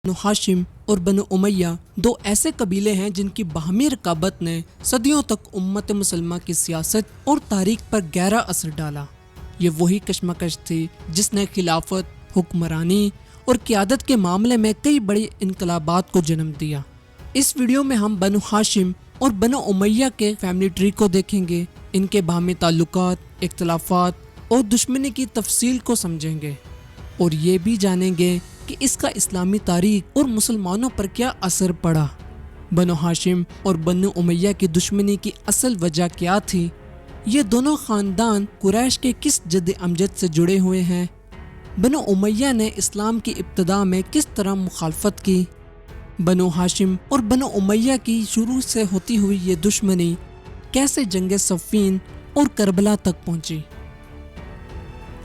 بنو ہاشم اور بنو امیہ دو ایسے قبیلے ہیں جن کی باہمی رقابت نے صدیوں تک امت مسلمہ کی سیاست اور تاریخ پر گہرا اثر ڈالا۔ یہ وہی کشمکش تھی جس نے خلافت، حکمرانی اور قیادت کے معاملے میں کئی بڑے انقلابات کو جنم دیا۔ اس ویڈیو میں ہم بنو ہاشم اور بنو امیہ کے فیملی ٹری کو دیکھیں گے، ان کے باہمی تعلقات، اختلافات اور دشمنی کی تفصیل کو سمجھیں گے، اور یہ بھی جانیں گے کہ اس کا اسلامی تاریخ اور مسلمانوں پر کیا اثر پڑا۔ بنو ہاشم اور بنو امیہ کی دشمنی کی اصل وجہ کیا تھی؟ یہ دونوں خاندان قریش کے کس جد امجد سے جڑے ہوئے ہیں؟ بنو امیہ نے اسلام کی ابتدا میں کس طرح مخالفت کی؟ بنو ہاشم اور بنو امیہ کی شروع سے ہوتی ہوئی یہ دشمنی کیسے جنگ صفین اور کربلا تک پہنچی؟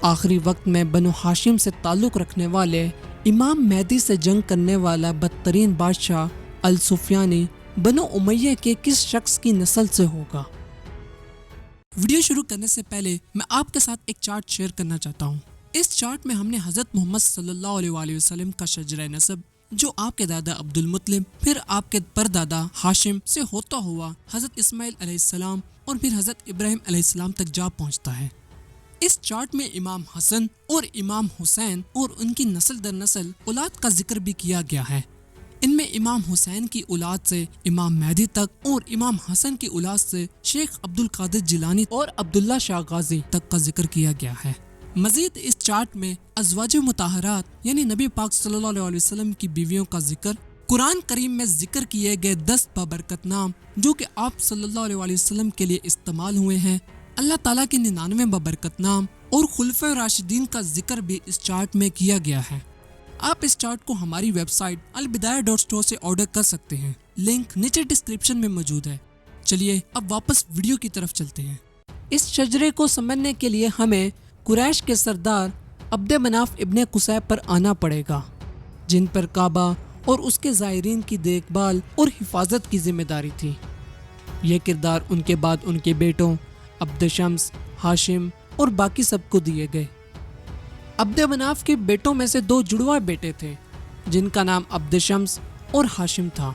آخری وقت میں بنو ہاشم سے تعلق رکھنے والے امام مہدی سے جنگ کرنے والا بدترین بادشاہ السفیانی بنو امیہ کے کس شخص کی نسل سے ہوگا؟ ویڈیو شروع کرنے سے پہلے میں آپ کے ساتھ ایک چارٹ شیئر کرنا چاہتا ہوں۔ اس چارٹ میں ہم نے حضرت محمد صلی اللہ علیہ وآلہ وسلم کا شجرہ نسب، جو آپ کے دادا عبد المطلب، پھر آپ کے پردادا ہاشم سے ہوتا ہوا حضرت اسماعیل علیہ السلام اور پھر حضرت ابراہیم علیہ السلام تک جا پہنچتا ہے۔ اس چارٹ میں امام حسن اور امام حسین اور ان کی نسل در نسل اولاد کا ذکر بھی کیا گیا ہے۔ ان میں امام حسین کی اولاد سے امام مہدی تک اور امام حسن کی اولاد سے شیخ عبد القادر جیلانی اور عبداللہ شاہ غازی تک کا ذکر کیا گیا ہے۔ مزید اس چارٹ میں ازواج مطہرات یعنی نبی پاک صلی اللہ علیہ وسلم کی بیویوں کا ذکر، قرآن کریم میں ذکر کیے گئے 10 بابرکت نام جو کہ آپ صلی اللہ علیہ وسلم کے لیے استعمال ہوئے ہیں، اللہ تعالیٰ کے 99 بابرکت نام اور خلفائے راشدین کا ذکر بھی اس چارٹ میں کیا گیا ہے۔ آپ اس چارٹ کو ہماری ویب سائٹ البدایہ.store سے آرڈر کر سکتے ہیں، لنک نیچے ڈسکرپشن میں موجود ہے۔ چلیے اب واپس ویڈیو کی طرف چلتے ہیں۔ اس شجرے کو سمجھنے کے لیے ہمیں قریش کے سردار عبد مناف ابن قصی پر آنا پڑے گا، جن پر کعبہ اور اس کے زائرین کی دیکھ بھال اور حفاظت کی ذمہ داری تھی۔ یہ کردار ان کے بعد ان کے بیٹوں عبد شمس، ہاشم اور باقی سب کو دیے گئے۔ عبد مناف کے بیٹوں میں سے 2 جڑواں بیٹے تھے جن کا نام عبد شمس اور ہاشم تھا۔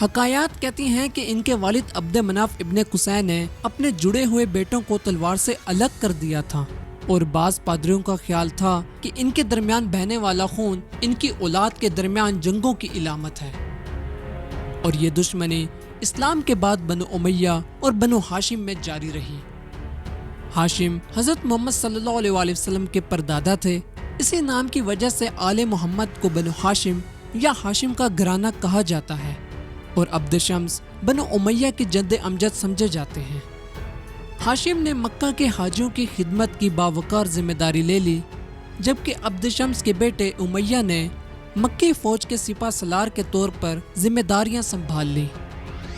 حکایات کہتی ہیں کہ ان کے والد عبد مناف ابن قصی نے اپنے جڑے ہوئے بیٹوں کو تلوار سے الگ کر دیا تھا، اور بعض پادریوں کا خیال تھا کہ ان کے درمیان بہنے والا خون ان کی اولاد کے درمیان جنگوں کی علامت ہے۔ اور یہ دشمنی اسلام کے بعد بنو امیہ اور بنو ہاشم میں جاری رہی۔ ہاشم حضرت محمد صلی اللہ علیہ وآلہ وسلم کے پردادا تھے، اسی نام کی وجہ سے آل محمد کو بنو ہاشم یا ہاشم کا گھرانہ کہا جاتا ہے، اور عبد شمس بنو امیہ کے جد امجد سمجھے جاتے ہیں۔ ہاشم نے مکہ کے حاجیوں کی خدمت کی باوقار ذمہ داری لے لی، جبکہ عبد شمس کے بیٹے امیہ نے مکی فوج کے سپہ سالار کے طور پر ذمہ داریاں سنبھال لی۔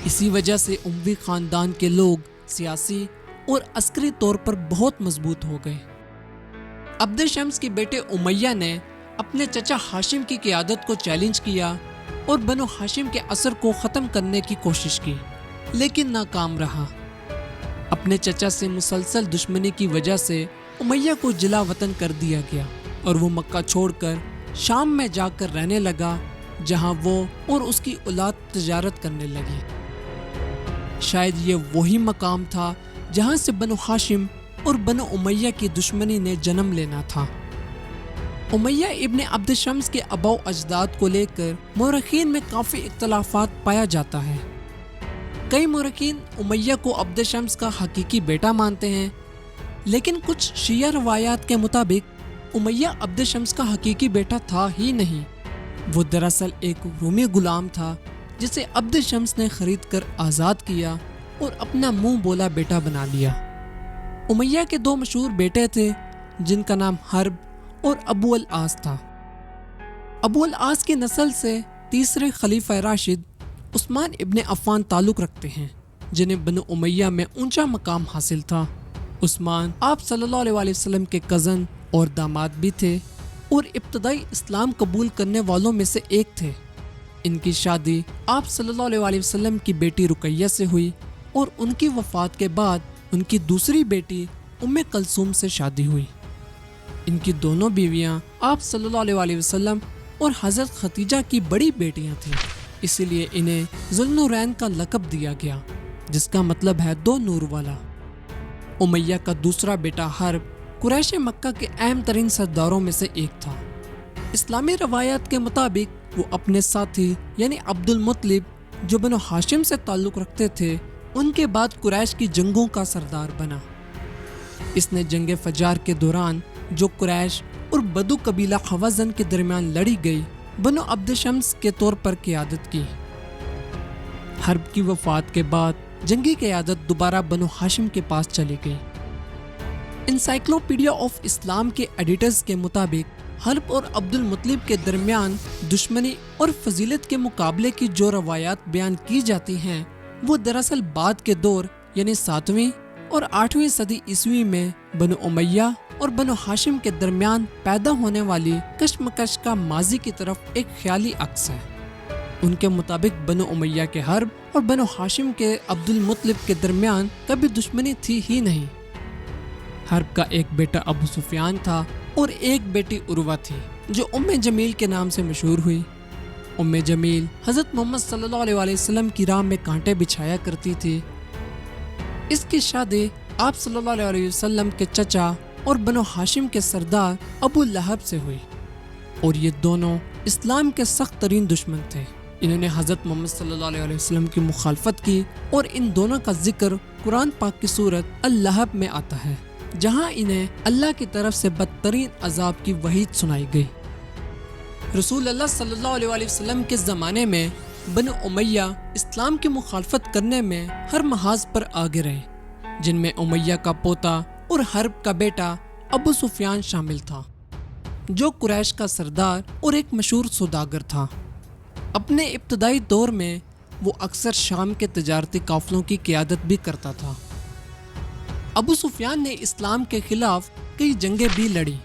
اسی وجہ سے اموی خاندان کے لوگ سیاسی اور عسکری طور پر بہت مضبوط ہو گئے۔ عبد شمس کے بیٹے امیہ نے اپنے چچا ہاشم کی قیادت کو چیلنج کیا اور بنو ہاشم کے اثر کو ختم کرنے کی کوشش کی، لیکن ناکام رہا۔ اپنے چچا سے مسلسل دشمنی کی وجہ سے امیہ کو جلا وطن کر دیا گیا، اور وہ مکہ چھوڑ کر شام میں جا کر رہنے لگا، جہاں وہ اور اس کی اولاد تجارت کرنے لگی۔ شاید یہ وہی مقام تھا جہاں سے بنو ہاشم اور بنو امیہ کی دشمنی نے جنم لینا تھا۔ امیہ ابن عبد شمس کے آباء و اجداد کو لے کر مورخین میں کافی اختلافات پایا جاتا ہے۔ کئی مورخین امیہ کو عبد شمس کا حقیقی بیٹا مانتے ہیں، لیکن کچھ شیعہ روایات کے مطابق امیہ عبد شمس کا حقیقی بیٹا تھا ہی نہیں، وہ دراصل ایک رومی غلام تھا جسے عبد شمس نے خرید کر آزاد کیا اور اپنا منہ بولا بیٹا بنا لیا۔ امیہ کے 2 مشہور بیٹے تھے جن کا نام حرب اور ابو العاص تھا۔ ابو العاص کی نسل سے تیسرے خلیفہ راشد عثمان ابن عفان تعلق رکھتے ہیں، جنہیں بنو امیہ میں اونچا مقام حاصل تھا۔ عثمان آپ صلی اللہ علیہ وآلہ وسلم کے کزن اور داماد بھی تھے، اور ابتدائی اسلام قبول کرنے والوں میں سے ایک تھے۔ ان کی شادی آپ صلی اللہ علیہ وآلہ وسلم کی بیٹی رقیہ سے ہوئی، اور ان کی وفات کے بعد ان کی دوسری بیٹی ام کلثوم سے شادی ہوئی۔ ان کی دونوں بیویاں آپ صلی اللہ علیہ وآلہ وسلم اور حضرت ختیجہ کی بڑی بیٹیاں تھیں، اسی لیے انہیں ذوالنورین کا لقب دیا گیا، جس کا مطلب ہے دو نور والا۔ امیہ کا دوسرا بیٹا حرب قریش مکہ کے اہم ترین سرداروں میں سے ایک تھا۔ اسلامی روایات کے مطابق وہ اپنے ساتھی یعنی عبد المطلب جو بنو ہاشم سے تعلق رکھتے تھے ان کے بعد قریش کی جنگوں کا سردار بنا۔ اس نے جنگ فجار کے دوران جو قریش اور بدو قبیلہ خوازن کے درمیان لڑی گئی بنو عبد شمس کے طور پر قیادت کی۔ حرب کی وفات کے بعد جنگی قیادت دوبارہ بنو ہاشم کے پاس چلی گئی۔ انسائکلوپیڈیا آف اسلام کے ایڈیٹرز کے مطابق حرب اور عبد المطلب کے درمیان دشمنی اور فضیلت کے مقابلے کی جو روایات بیان کی جاتی ہیں وہ دراصل بعد کے دور یعنی 7ویں اور 8ویں صدی عیسوی میں بنو امیہ اور بنو ہاشم کے درمیان پیدا ہونے والی کشمکش کا ماضی کی طرف ایک خیالی عکس ہے۔ ان کے مطابق بنو امیہ کے حرب اور بنو ہاشم کے عبد المطلب کے درمیان کبھی دشمنی تھی ہی نہیں۔ حرب کا ایک بیٹا ابو سفیان تھا اور ایک بیٹی عروہ تھی جو ام جمیل کے نام سے مشہور ہوئی۔ ام جمیل حضرت محمد صلی اللہ علیہ وسلم کی راہ میں کانٹے بچھایا کرتی تھی۔ اس کی شادی آپ صلی اللہ علیہ وسلم کے چچا اور بنو ہاشم کے سردار ابو لہب سے ہوئی، اور یہ دونوں اسلام کے سخت ترین دشمن تھے۔ انہوں نے حضرت محمد صلی اللہ علیہ وسلم کی مخالفت کی، اور ان دونوں کا ذکر قرآن پاک کی سورت اللہب میں آتا ہے جہاں انہیں اللہ کی طرف سے بدترین عذاب کی وعید سنائی گئی۔ رسول اللہ صلی اللہ علیہ وسلم کے زمانے میں بنو امیہ اسلام کی مخالفت کرنے میں ہر محاذ پر آگے رہے، جن میں امیہ کا پوتا اور حرب کا بیٹا ابو سفیان شامل تھا جو قریش کا سردار اور ایک مشہور سوداگر تھا۔ اپنے ابتدائی دور میں وہ اکثر شام کے تجارتی قافلوں کی قیادت بھی کرتا تھا۔ ابو سفیان نے اسلام کے خلاف کئی جنگیں بھی لڑی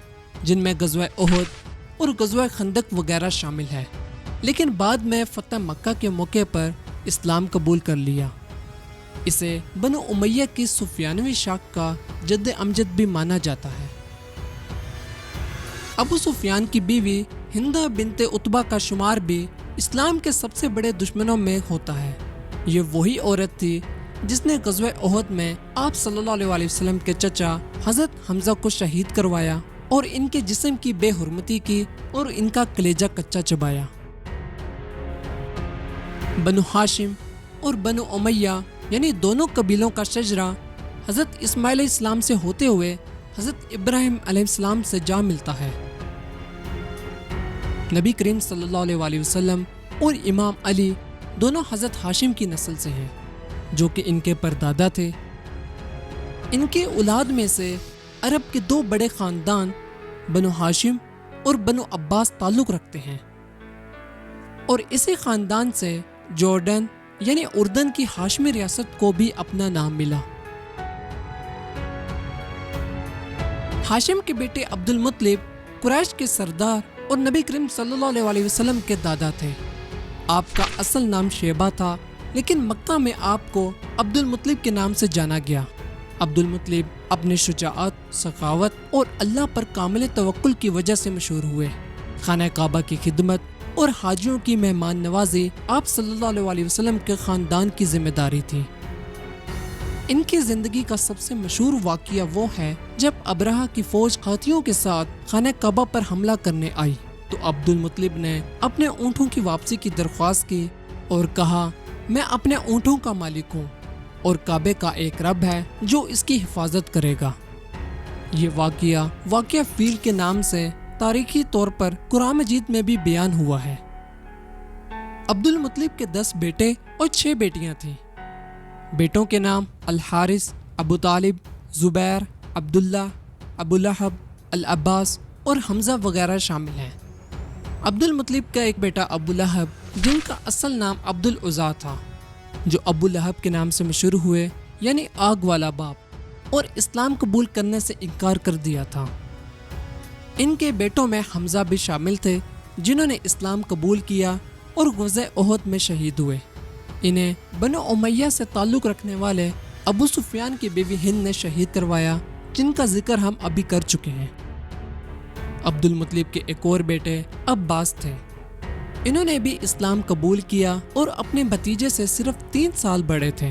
جن میں غزوہ احد اور غزوہ خندق وغیرہ شامل ہے، لیکن بعد میں فتح مکہ کے موقع پر اسلام قبول کر لیا۔ اسے بنو امیہ کی سفیانوی شاخ کا جد امجد بھی مانا جاتا ہے۔ ابو سفیان کی بیوی ہندہ بنت عتبہ کا شمار بھی اسلام کے سب سے بڑے دشمنوں میں ہوتا ہے۔ یہ وہی عورت تھی جس نے غزوہ احد میں آپ صلی اللہ علیہ وسلم کے چچا حضرت حمزہ کو شہید کروایا اور ان کے جسم کی بے حرمتی کی اور ان کا کلیجہ کچا چبایا۔ بنو ہاشم اور بنو امیہ یعنی دونوں قبیلوں کا شجرہ حضرت اسماعیل علیہ السلام سے ہوتے ہوئے حضرت ابراہیم علیہ السلام سے جا ملتا ہے۔ نبی کریم صلی اللہ علیہ وسلم اور امام علی دونوں حضرت ہاشم کی نسل سے ہیں جو کہ ان کے پردادا تھے۔ ان کے اولاد میں سے عرب کے دو بڑے خاندان بنو ہاشم اور بنو عباس تعلق رکھتے ہیں، اور اسی خاندان سے جورڈن یعنی اردن کی ہاشمی ریاست کو بھی اپنا نام ملا۔ ہاشم کے بیٹے عبد المطلب قریش کے سردار اور نبی کریم صلی اللہ علیہ وسلم کے دادا تھے۔ آپ کا اصل نام شیبہ تھا، لیکن مکہ میں آپ کو عبد المطلب کے نام سے جانا گیا۔ عبد المطلب اپنے شجاعت، سخاوت اور اللہ پر کامل توکل کی وجہ سے مشہور ہوئے۔ خانہ کعبہ کی خدمت اور حاجیوں کی مہمان نوازی آپ صلی اللہ علیہ وسلم کے خاندان کی ذمہ داری تھی۔ ان کی زندگی کا سب سے مشہور واقعہ وہ ہے جب ابرہہ کی فوج ہاتھیوں کے ساتھ خانہ کعبہ پر حملہ کرنے آئی تو عبد المطلب نے اپنے اونٹوں کی واپسی کی درخواست کی اور کہا، میں اپنے اونٹوں کا مالک ہوں اور کعبے کا ایک رب ہے جو اس کی حفاظت کرے گا۔ یہ واقعہ فیل کے نام سے تاریخی طور پر قرآن مجید میں بھی بیان ہوا ہے۔ عبد المطلب کے 10 بیٹے اور 6 بیٹیاں تھیں۔ بیٹوں کے نام الحارث، ابو طالب، زبیر، عبداللہ، ابو لہب، العباس اور حمزہ وغیرہ شامل ہیں۔ عبد المطلب کا ایک بیٹا ابو لہب جن کا اصل نام عبد العزیٰ تھا، جو ابو لہب کے نام سے مشہور ہوئے یعنی آگ والا باپ، اور اسلام قبول کرنے سے انکار کر دیا تھا۔ ان کے بیٹوں میں حمزہ بھی شامل تھے جنہوں نے اسلام قبول کیا اور غزوہ احد میں شہید ہوئے۔ انہیں بنو امیہ سے تعلق رکھنے والے ابو سفیان کی بیوی ہند نے شہید کروایا، جن کا ذکر ہم ابھی کر چکے ہیں۔ عبد المطلب کے ایک اور بیٹے عباس تھے انہوں نے بھی اسلام قبول کیا اور اپنے بھتیجے سے صرف 3 سال بڑے تھے۔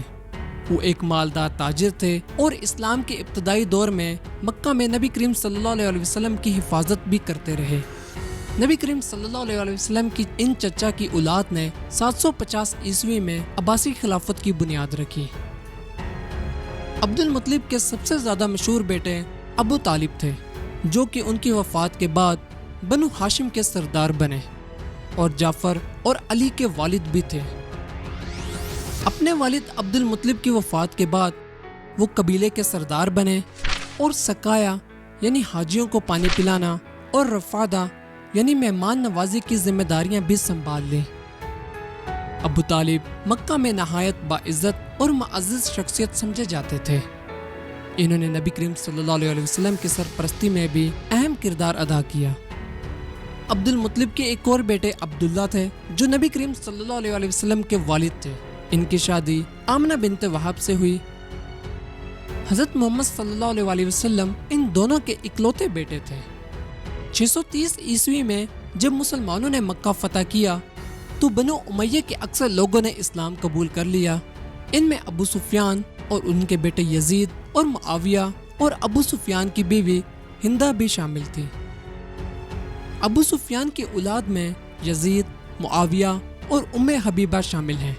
وہ ایک مالدار تاجر تھے اور اسلام کے ابتدائی دور میں مکہ میں نبی کریم صلی اللہ علیہ وسلم کی حفاظت بھی کرتے رہے۔ نبی کریم صلی اللہ علیہ وسلم کی ان چچا کی اولاد نے 750 عیسوی میں عباسی خلافت کی بنیاد رکھی۔ عبد المطلب کے سب سے زیادہ مشہور بیٹے ابو طالب تھے، جو کہ ان کی وفات کے بعد بنو ہاشم کے سردار بنے اور جعفر اور علی کے والد بھی تھے۔ اپنے والد عبد المطلب کی وفات کے بعد وہ قبیلے کے سردار بنے اور سقایا یعنی حاجیوں کو پانی پلانا اور رفادہ یعنی مہمان نوازی کی ذمہ داریاں بھی سنبھال لیں۔ ابو طالب مکہ میں نہایت باعزت اور معزز شخصیت سمجھے جاتے تھے۔ انہوں نے نبی کریم صلی اللہ علیہ وسلم کی سرپرستی میں بھی اہم کردار ادا کیا۔ عبد المطلب کے ایک اور بیٹے عبداللہ تھے، جو نبی کریم صلی اللہ علیہ وسلم کے والد تھے۔ ان کی شادی آمنہ بنت وہب سے ہوئی۔ حضرت محمد صلی اللہ علیہ وسلم ان دونوں کے اکلوتے بیٹے تھے۔ 630 عیسوی میں جب مسلمانوں نے مکہ فتح کیا تو بنو امیہ کے اکثر لوگوں نے اسلام قبول کر لیا۔ ان میں ابو سفیان اور ان کے بیٹے یزید اور معاویہ اور ابو سفیان کی بیوی ہندہ بھی شامل تھی۔ ابو سفیان کی اولاد میں یزید، معاویہ اور ام حبیبہ شامل ہیں۔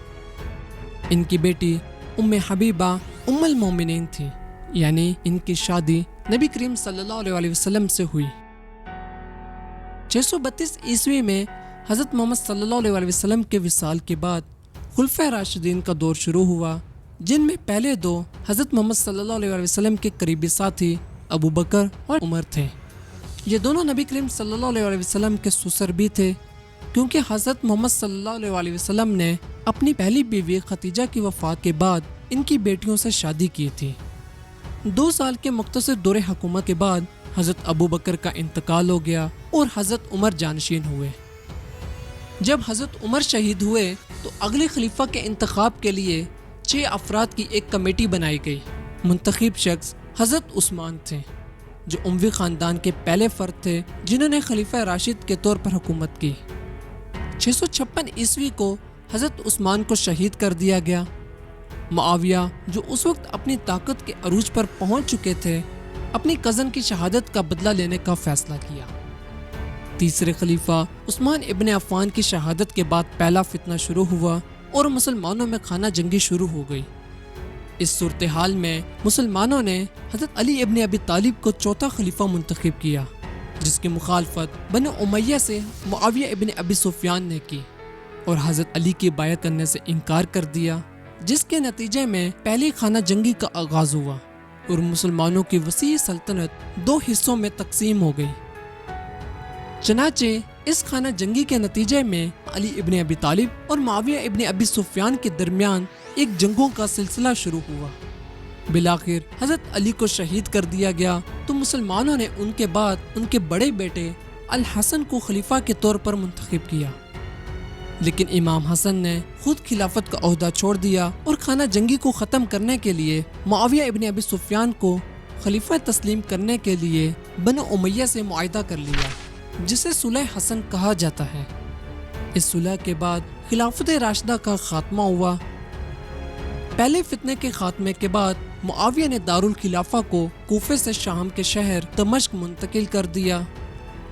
ان کی بیٹی ام حبیبہ ام المومنین تھی، یعنی ان کی شادی نبی کریم صلی اللہ علیہ وسلم سے ہوئی۔ 632 عیسوی میں حضرت محمد صلی اللہ علیہ وسلم کے وصال کے بعد خلفائے راشدین کا دور شروع ہوا، جن میں پہلے 2 حضرت محمد صلی اللہ علیہ وسلم کے قریبی ساتھی ابو بکر اور عمر تھے۔ یہ دونوں نبی کریم صلی اللہ علیہ وسلم کے سسر بھی تھے، کیونکہ حضرت محمد صلی اللہ علیہ وسلم نے اپنی پہلی بیوی ختیجہ کی وفات کے بعد ان کی بیٹیوں سے شادی کی تھی۔ 2 سال کے مختصر دور حکومت کے بعد حضرت ابو بکر کا انتقال ہو گیا اور حضرت عمر جانشین ہوئے۔ جب حضرت عمر شہید ہوئے تو اگلے خلیفہ کے انتخاب کے لیے 6 افراد کی ایک کمیٹی بنائی گئی۔ منتخب شخص حضرت عثمان تھے، جو اموی خاندان کے پہلے فرد تھے جنہوں نے خلیفہ راشد کے طور پر حکومت کی۔ 656 عیسوی کو حضرت عثمان کو شہید کر دیا گیا۔ معاویہ، جو اس وقت اپنی طاقت کے عروج پر پہنچ چکے تھے، اپنی کزن کی شہادت کا بدلہ لینے کا فیصلہ کیا۔ تیسرے خلیفہ عثمان ابن عفان کی شہادت کے بعد پہلا فتنہ شروع ہوا اور مسلمانوں میں خانہ جنگی شروع ہو گئی۔ اس صورتحال میں مسلمانوں نے حضرت علی ابن ابی طالب کو چوتھا خلیفہ منتخب کیا، جس کی مخالفت بنو امیہ سے معاویہ ابن ابی سفیان نے کی اور حضرت علی کی بیعت کرنے سے انکار کر دیا، جس کے نتیجے میں پہلی خانہ جنگی کا آغاز ہوا اور مسلمانوں کی وسیع سلطنت 2 حصوں میں تقسیم ہو گئی۔ چنانچہ اس خانہ جنگی کے نتیجے میں علی ابن ابی طالب اور معاویہ ابن ابی سفیان کے درمیان ایک جنگوں کا سلسلہ شروع ہوا۔ بالآخر حضرت علی کو شہید کر دیا گیا تو مسلمانوں نے ان کے بعد ان کے بڑے بیٹے الحسن کو خلیفہ کے طور پر منتخب کیا، لیکن امام حسن نے خود خلافت کا عہدہ چھوڑ دیا اور خانہ جنگی کو ختم کرنے کے لیے معاویہ ابن ابی سفیان کو خلیفہ تسلیم کرنے کے لیے بنو امیہ سے معاہدہ کر لیا، جسے صلح حسن کہا جاتا ہے۔ اس صلح کے بعد خلافت راشدہ کا خاتمہ ہوا۔ پہلے فتنے کے خاتمے کے بعد معاویہ نے دارالخلافہ کو کوفے سے شام کے شہر دمشق منتقل کر دیا۔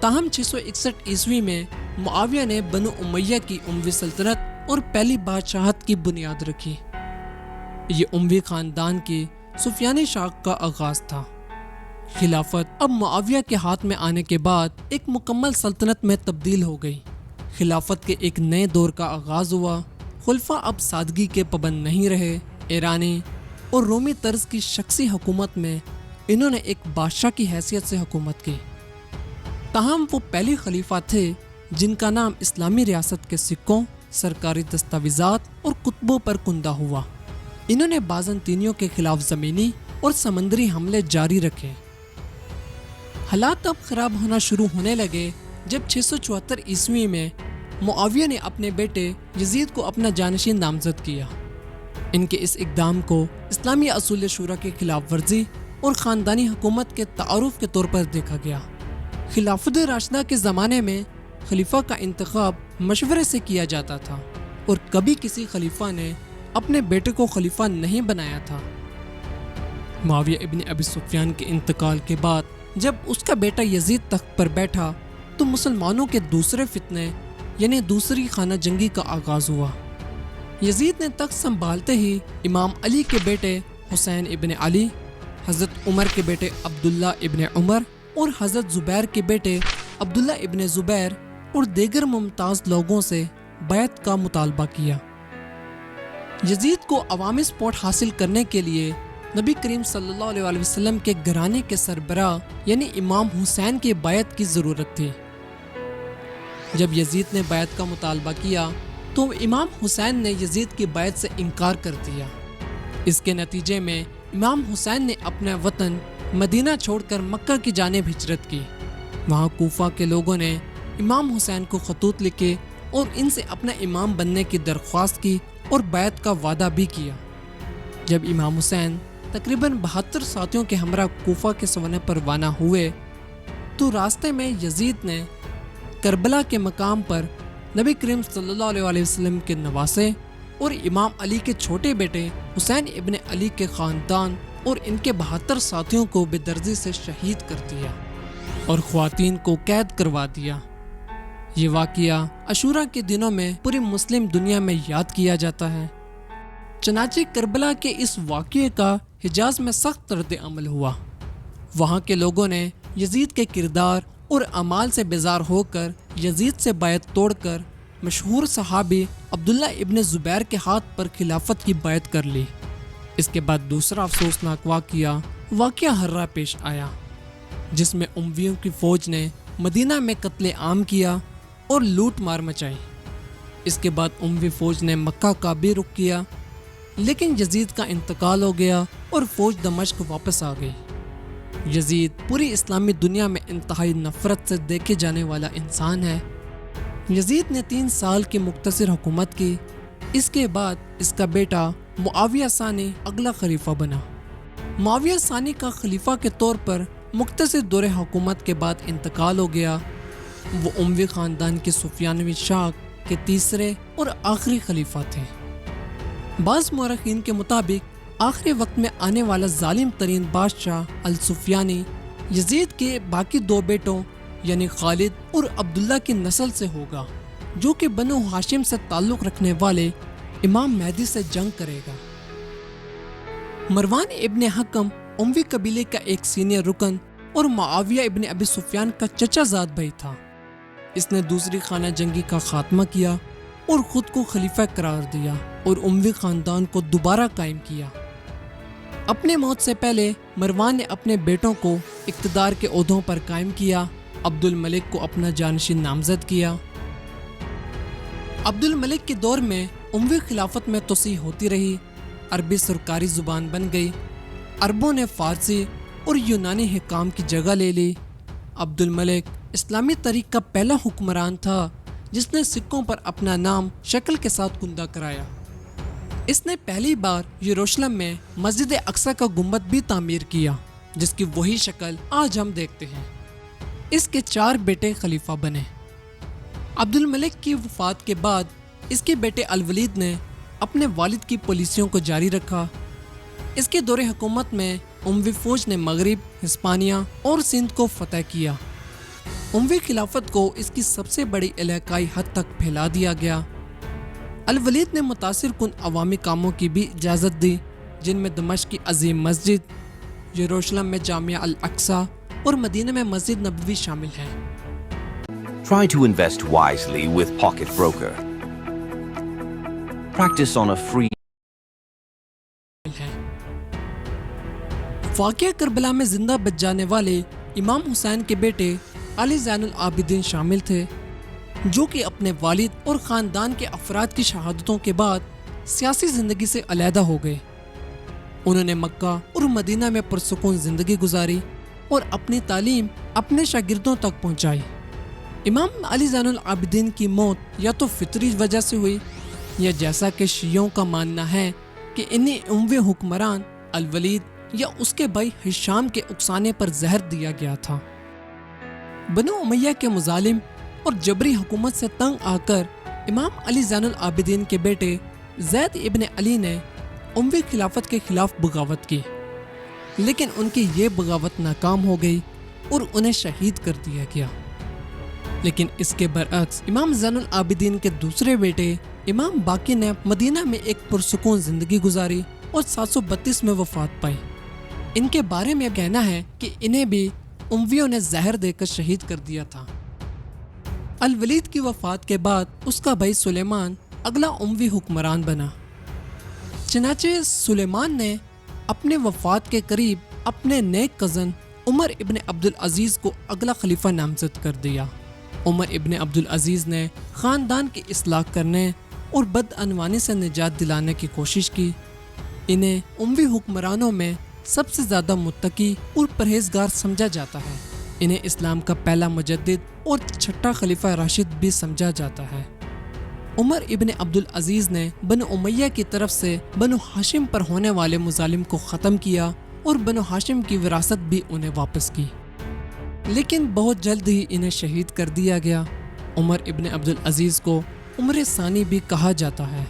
تاہم 661 عیسوی میں معاویہ نے بنو امیہ کی اموی سلطنت اور پہلی بادشاہت کی بنیاد رکھی۔ یہ اموی خاندان کی سفیانی شاخ کا آغاز تھا۔ خلافت اب معاویہ کے ہاتھ میں آنے کے بعد ایک مکمل سلطنت میں تبدیل ہو گئی۔ خلافت کے ایک نئے دور کا آغاز ہوا۔ خلفاء اب سادگی کے پابند نہیں رہے۔ ایرانی اور رومی طرز کی شخصی حکومت میں انہوں نے ایک بادشاہ کی حیثیت سے حکومت کی۔ تاہم وہ پہلے خلیفہ تھے جن کا نام اسلامی ریاست کے سکوں، سرکاری دستاویزات اور کتبوں پر کندہ ہوا۔ انہوں نے بازنطینیوں کے خلاف زمینی اور سمندری حملے جاری رکھے۔ حالات اب خراب ہونا شروع ہونے لگے جب 674 عیسوی میں معاویہ نے اپنے بیٹے یزید کو اپنا جانشین نامزد کیا۔ ان کے اس اقدام کو اسلامی اصول شورا کی خلاف ورزی اور خاندانی حکومت کے تعارف کے طور پر دیکھا گیا۔ خلافت راشدہ کے زمانے میں خلیفہ کا انتخاب مشورے سے کیا جاتا تھا اور کبھی کسی خلیفہ نے اپنے بیٹے کو خلیفہ نہیں بنایا تھا۔ معاویہ ابن ابی سفیان کے انتقال کے بعد جب اس کا بیٹا یزید تخت پر بیٹھا تو مسلمانوں کے دوسرے فتنے یعنی دوسری خانہ جنگی کا آغاز ہوا۔ یزید نے تخت سنبھالتے ہی امام علی کے بیٹے حسین ابن علی، حضرت عمر کے بیٹے عبداللہ ابن عمر اور حضرت زبیر کے بیٹے عبداللہ ابن زبیر اور دیگر ممتاز لوگوں سے بیعت کا مطالبہ کیا۔ یزید کو عوامی سپورٹ حاصل کرنے کے لیے نبی کریم صلی اللہ علیہ وسلم کے گھرانے کے سربراہ یعنی امام حسین کی بیعت کی ضرورت تھی۔ جب یزید نے بیعت کا مطالبہ کیا تو امام حسین نے یزید کی بیعت سے انکار کر دیا۔ اس کے نتیجے میں امام حسین نے اپنا وطن مدینہ چھوڑ کر مکہ کی جانب ہجرت کی۔ وہاں کوفہ کے لوگوں نے امام حسین کو خطوط لکھے اور ان سے اپنا امام بننے کی درخواست کی اور بیعت کا وعدہ بھی کیا۔ جب امام حسین تقریباً 72 ساتھیوں کے ہمراہ کوفہ کے سونے پر روانہ ہوئے تو راستے میں یزید نے کربلا کے مقام پر نبی کریم صلی اللہ علیہ وسلم کے نواسے اور امام علی کے چھوٹے بیٹے حسین ابن علی کے خاندان اور ان کے 72 ساتھیوں کو بے دردی سے شہید کر دیا اور خواتین کو قید کروا دیا۔ یہ واقعہ عاشوراء کے دنوں میں پوری مسلم دنیا میں یاد کیا جاتا ہے۔ چنانچہ کربلا کے اس واقعے کا حجاز میں سخت رد عمل ہوا۔ وہاں کے لوگوں نے یزید کے کردار اور اعمال سے بیزار ہو کر یزید سے بیعت توڑ کر مشہور صحابی عبداللہ ابن زبیر کے ہاتھ پر خلافت کی بیعت کر لی۔ اس کے بعد دوسرا افسوسناک واقعہ ہررا پیش آیا، جس میں امویوں کی فوج نے مدینہ میں قتل عام کیا اور لوٹ مار مچائی۔ اس کے بعد اموی فوج نے مکہ کا بھی رخ کیا، لیکن یزید کا انتقال ہو گیا اور فوج دمشق واپس آ گئی۔ یزید پوری اسلامی دنیا میں انتہائی نفرت سے دیکھے جانے والا انسان ہے۔ یزید نے 3 سال کی مختصر حکومت کی۔ اس کے بعد اس کا بیٹا معاویہ ثانی اگلا خلیفہ بنا۔ معاویہ ثانی کا خلیفہ کے طور پر مختصر دور حکومت کے بعد انتقال ہو گیا۔ وہ اموی خاندان کے سفیانوی شاخ کے تیسرے اور آخری خلیفہ تھے۔ بعض مورخین کے مطابق آخری وقت میں آنے والا ظالم ترین بادشاہ السفیانی یزید کے باقی 2 بیٹوں یعنی خالد اور عبداللہ کی نسل سے ہوگا، جو کہ بنو ہاشم سے تعلق رکھنے والے امام مہدی سے جنگ کرے گا۔ مروان ابن حکم اموی قبیلے کا ایک سینئر رکن اور معاویہ ابن ابی سفیان کا چچا زاد بھائی تھا۔ اس نے دوسری خانہ جنگی کا خاتمہ کیا اور خود کو خلیفہ قرار دیا اور اموی خاندان کو دوبارہ قائم کیا۔ اپنے موت سے پہلے مروان نے اپنے بیٹوں کو اقتدار کے عہدوں پر قائم کیا۔ عبد الملک کو اپنا جانشین نامزد کیا۔ عبد الملک کے دور میں اموی خلافت میں توسیع ہوتی رہی۔ عربی سرکاری زبان بن گئی۔ عربوں نے فارسی اور یونانی حکام کی جگہ لے لی۔ عبد الملک اسلامی تاریخ کا پہلا حکمران تھا جس نے سکوں پر اپنا نام شکل کے ساتھ کندہ کرایا۔ اس نے پہلی بار یروشلم میں مسجد اقصی کا گنبد بھی تعمیر کیا، جس کی وہی شکل آج ہم دیکھتے ہیں۔ اس کے 4 بیٹے خلیفہ بنے۔ عبد الملک کی وفات کے بعد اس کے بیٹے الولید نے اپنے والد کی پالیسیوں کو جاری رکھا۔ اس کے دور حکومت میں اموی فوج نے مغرب، ہسپانیہ اور سندھ کو فتح کیا۔ اموی خلافت کو اس کی سب سے بڑی علاقائی حد تک پھیلا دیا گیا۔ الولید نے متاثر کن عوامی کاموں کی بھی اجازت دی، جن میں دمشق کی عظیم مسجد، یروشلم میں جامعہ الاقصی اور مدینہ میں مسجد نبوی شامل ہیں۔ Try to invest wisely with Pocket Broker. Practice on a free. واقعہ کربلا میں زندہ بچ جانے والے امام حسین کے بیٹے علی زین العابدین شامل تھے، جو کہ اپنے والد اور خاندان کے افراد کی شہادتوں کے بعد سیاسی زندگی سے علیحدہ ہو گئے۔ انہوں نے مکہ اور مدینہ میں پرسکون زندگی گزاری اور اپنی تعلیم اپنے شاگردوں تک پہنچائی۔ امام علی زین العابدین کی موت یا تو فطری وجہ سے ہوئی یا جیسا کہ شیعوں کا ماننا ہے کہ انہیں اموی حکمران الولید یا اس کے بھائی ہشام کے اکسانے پر زہر دیا گیا تھا۔ بنو امیہ کے مظالم اور جبری حکومت سے تنگ آ کر امام علی زین العابدین کے بیٹے زید ابن علی نے اموی خلافت کے خلاف بغاوت کی، لیکن ان کی یہ بغاوت ناکام ہو گئی اور انہیں شہید کر دیا گیا۔ لیکن اس کے برعکس امام زین العابدین کے دوسرے بیٹے امام باقر نے مدینہ میں ایک پرسکون زندگی گزاری اور 732 میں وفات پائی۔ ان کے بارے میں کہنا ہے کہ انہیں بھی امویوں نے زہر دے کر شہید کر دیا تھا۔ الولید کی وفات کے بعد اس کا بھائی سلیمان اگلا اموی حکمران بنا۔ چنانچہ سلیمان نے اپنے وفات کے قریب اپنے نیک کزن عمر ابن عبدالعزیز کو اگلا خلیفہ نامزد کر دیا۔ عمر ابن عبدالعزیز نے خاندان کی اصلاح کرنے اور بدعنوانی سے نجات دلانے کی کوشش کی۔ انہیں اموی حکمرانوں میں سب سے زیادہ متقی اور پرہیزگار سمجھا جاتا ہے۔ انہیں اسلام کا پہلا مجدد اور چھٹا خلیفہ راشد بھی سمجھا جاتا ہے۔ عمر ابن عبدالعزیز نے بنو امیہ کی طرف سے بنو ہاشم پر ہونے والے مظالم کو ختم کیا اور بنو ہاشم کی وراثت بھی انہیں واپس کی، لیکن بہت جلد ہی انہیں شہید کر دیا گیا۔ عمر ابن عبدالعزیز کو عمر ثانی بھی کہا جاتا ہے۔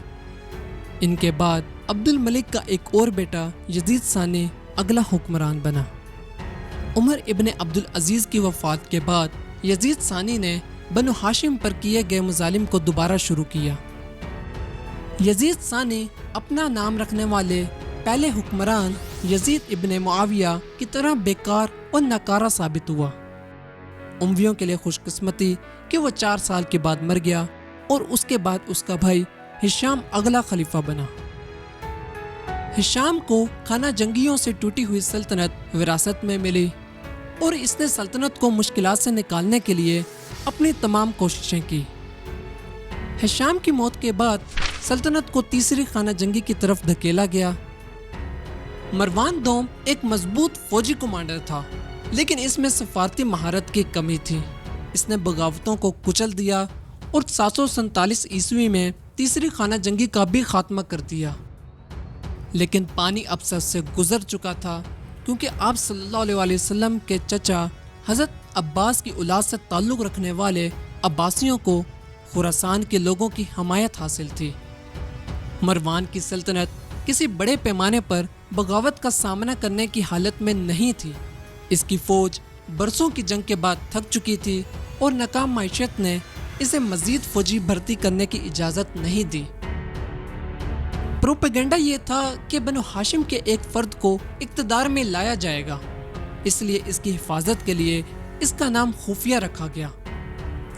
ان کے بعد عبد الملک کا ایک اور بیٹا یزید ثانی اگلا حکمران بنا۔ عمر ابن عبدالعزیز کی وفات کے بعد یزید ثانی نے بنو ہاشم پر کیے گئے مظالم کو دوبارہ شروع کیا۔ یزید ثانی اپنا نام رکھنے والے پہلے حکمران یزید ابن معاویہ کی طرح بیکار اور ناکارہ ثابت ہوا۔ امویوں کے لیے خوش قسمتی کہ وہ 4 سال کے بعد مر گیا اور اس کے بعد اس کا بھائی ہشام اگلا خلیفہ بنا۔ ہشام کو خانہ جنگیوں سے ٹوٹی ہوئی سلطنت وراثت میں ملی اور اس نے سلطنت کو مشکلات سے نکالنے کے لیے اپنی تمام کوششیں کی۔ ہشام کی موت کے بعد سلطنت کو تیسری خانہ جنگی کی طرف دھکیلا گیا۔ مروان دوم ایک مضبوط فوجی کمانڈر تھا، لیکن اس میں سفارتی مہارت کی کمی تھی۔ اس نے بغاوتوں کو کچل دیا اور 747 عیسوی میں تیسری خانہ جنگی کا بھی خاتمہ کر دیا۔ لیکن پانی اب سر سے گزر چکا تھا، کیونکہ آپ صلی اللہ علیہ وسلم کے چچا حضرت عباس کی اولاد سے تعلق رکھنے والے عباسیوں کو خراسان کے لوگوں کی حمایت حاصل تھی۔ مروان کی سلطنت کسی بڑے پیمانے پر بغاوت کا سامنا کرنے کی حالت میں نہیں تھی۔ اس کی فوج برسوں کی جنگ کے بعد تھک چکی تھی اور ناکام معیشت نے اسے مزید فوجی بھرتی کرنے کی اجازت نہیں دی۔ پروپیگنڈا یہ تھا کہ بنو ہاشم کے ایک فرد کو اقتدار میں لایا جائے گا، اس لیے اس کی حفاظت کے لیے اس کا نام خفیہ رکھا گیا۔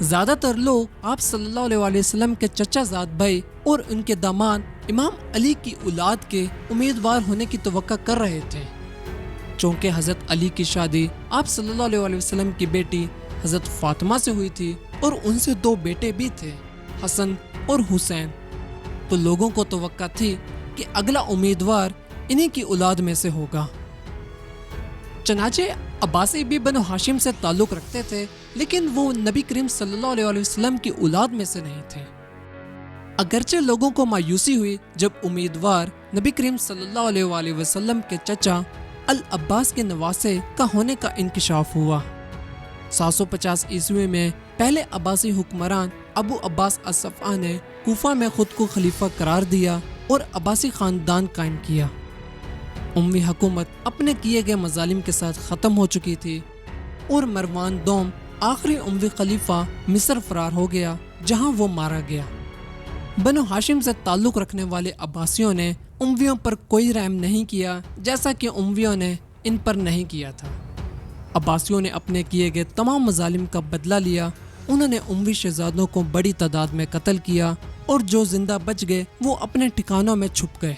زیادہ تر لوگ آپ صلی اللہ علیہ وسلم کے چچا زاد بھائی اور ان کے داماد امام علی کی اولاد کے امیدوار ہونے کی توقع کر رہے تھے، چونکہ حضرت علی کی شادی آپ صلی اللہ علیہ وسلم کی بیٹی حضرت فاطمہ سے ہوئی تھی اور ان سے 2 بیٹے بھی تھے، حسن اور حسین۔ تو لوگوں کو توقع تھی کہ اگلا امیدوار انہی کی اولاد میں سے ہوگا۔ چنانچہ عباسی بھی بنو ہاشم سے تعلق رکھتے تھے، لیکن وہ نبی کریم صلی اللہ علیہ وسلم کی اولاد میں سے نہیں تھے۔ اگرچہ لوگوں کو مایوسی ہوئی جب امیدوار نبی کریم صلی اللہ علیہ وسلم کے چچا العباس کے نواسے کا ہونے کا انکشاف ہوا۔ 750 عیسوی میں پہلے عباسی حکمران ابو عباس الصفا نے کوفہ میں خود کو خلیفہ قرار دیا اور عباسی خاندان قائم کیا۔ اموی حکومت اپنے کیے گئے مظالم کے ساتھ ختم ہو چکی تھی اور مروان دوم آخری اموی خلیفہ مصر فرار ہو گیا، جہاں وہ مارا گیا۔ بنو ہاشم سے تعلق رکھنے والے عباسیوں نے امویوں پر کوئی رحم نہیں کیا، جیسا کہ امویوں نے ان پر نہیں کیا تھا۔ عباسیوں نے اپنے کیے گئے تمام مظالم کا بدلہ لیا۔ انہوں نے اموی شہزادوں کو بڑی تعداد میں قتل کیا اور جو زندہ بچ گئے وہ اپنے ٹھکانوں میں چھپ گئے۔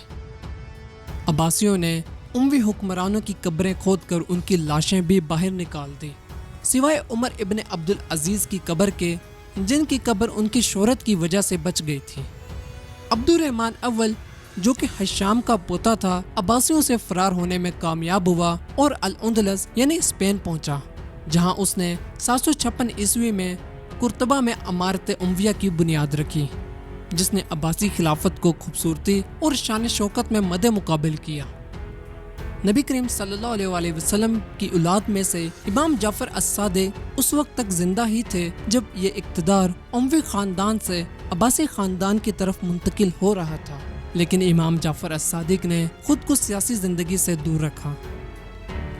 عباسیوں نے اموی حکمرانوں کی قبریں کھود کر ان کی لاشیں بھی باہر نکال دی، سوائے عمر ابن عبدالعزیز کی قبر کے، جن کی قبر ان کی شہرت کی وجہ سے بچ گئی تھی۔ عبد الرحمن اول، جو کہ ہشام کا پوتا تھا، عباسیوں سے فرار ہونے میں کامیاب ہوا اور الاندلس یعنی اسپین پہنچا، جہاں اس نے 756 عیسوی میں قرطبہ میں عمارت امویہ کی بنیاد رکھی، جس نے عباسی خلافت کو خوبصورتی اور شان شوکت میں مد مقابل کیا۔ نبی کریم صلی اللہ علیہ وسلم کی اولاد میں سے امام جعفر الصادق اس وقت تک زندہ ہی تھے جب یہ اقتدار اموی خاندان سے عباسی خاندان کی طرف منتقل ہو رہا تھا، لیکن امام جعفر الصادق نے خود کو سیاسی زندگی سے دور رکھا۔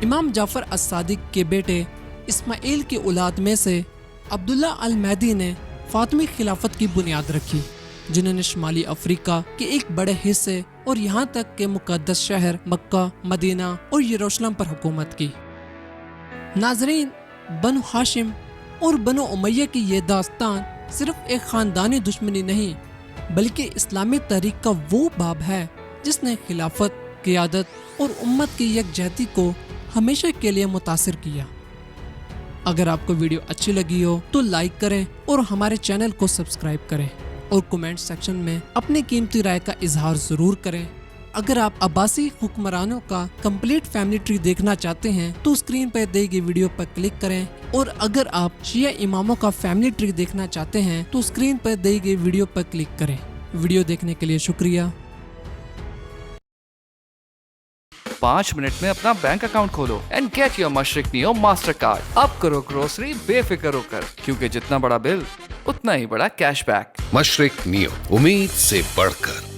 امام جعفر الصادق کے بیٹے اسماعیل کی اولاد میں سے عبداللہ المہدی نے فاطمی خلافت کی بنیاد رکھی، جنہوں نے شمالی افریقہ کے ایک بڑے حصے اور یہاں تک کہ مقدس شہر مکہ، مدینہ اور یروشلم پر حکومت کی۔ ناظرین، بنو ہاشم اور بنو امیہ کی یہ داستان صرف ایک خاندانی دشمنی نہیں بلکہ اسلامی تاریخ کا وہ باب ہے جس نے خلافت، قیادت اور امت کی یکجہتی کو ہمیشہ کے لیے متاثر کیا۔ اگر آپ کو ویڈیو اچھی لگی ہو تو لائک کریں اور ہمارے چینل کو سبسکرائب کریں اور کومنٹ سیکشن میں اپنی قیمتی رائے کا اظہار ضرور کریں۔ اگر آپ عباسی حکمرانوں کا کمپلیٹ فیملی ٹری دیکھنا چاہتے ہیں تو اسکرین پر دی گئی ویڈیو پر کلک کریں، اور اگر آپ شیعہ اماموں کا فیملی ٹری دیکھنا چاہتے ہیں تو اسکرین پر دی گئی ویڈیو پر کلک کریں۔ ویڈیو دیکھنے کے لیے شکریہ۔ 5 منٹ میں اپنا بینک اکاؤنٹ کھولو اینڈ گیٹ یور مشرق نیو ماسٹر کارڈ۔ اب کرو گروسری بے فکر ہو کر، کیونکہ جتنا بڑا بل اتنا ہی بڑا کیش بیک۔ مشرق نیو، امید سے بڑھ کر۔